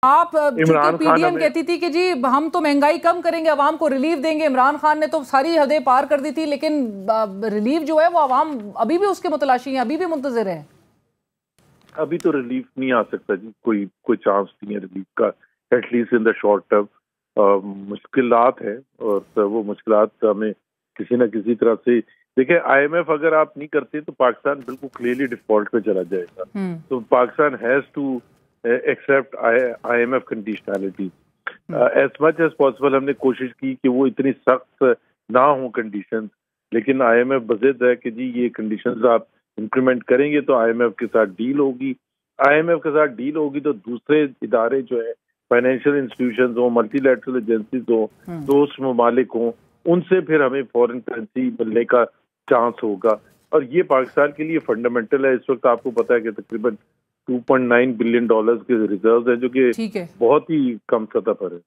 آپ Imran P D M کہتی تھی کہ جی ہم تو مہنگائی کم کریں گے، عوام کو ریلیف دیں گے، عمران خان نے تو ساری حدیں پار کر دی تھی، لیکن ریلیف جو ہے وہ عوام ابھی بھی اس کے متلاشی ہیں، ابھی بھی منتظر ہیں۔ ابھی تو ریلیف نہیں آ سکتا جی، کوئی چانس نہیں ہے ریلیف کا، at least in the short term. مشکلات ہیں اور وہ مشکلات ہمیں کسی نہ کسی طرح سے، دیکھیں آئی ایم ایف اگر آپ نہیں کرتے تو پاکستان بالکل کلیئرلی ڈیفالٹ پہ چلا جائے گا، تو Pakistan has to accept I M F conditionality as much as possible. ہم نے کوشش کی کہ وہ اتنی سخت نہ ہوں کنڈیشن، لیکن آئی ایم ایف بضد ہے کہ جی یہ کنڈیشنز آپ امپلیمنٹ کریں گے تو آئی ایم ایف کے ساتھ ڈیل ہوگی، آئی ایم ایف کے ساتھ ڈیل ہوگی تو دوسرے ادارے جو ہے فائنینشیل انسٹیٹیوشنز ہوں، ملٹی لیٹرل ایجنسیز ہوں، دوست ممالک ہوں، ان سے پھر ہمیں فورن کرنسی ملنے کا چانس ہوگا، اور یہ پاکستان کے لیے فنڈامنٹل ہے۔ اس وقت آپ کو پتا ہے کہ تقریباً $2.9 بلین کے ریزروز ہیں، جو کہ بہت ہی کم سطح پر ہے۔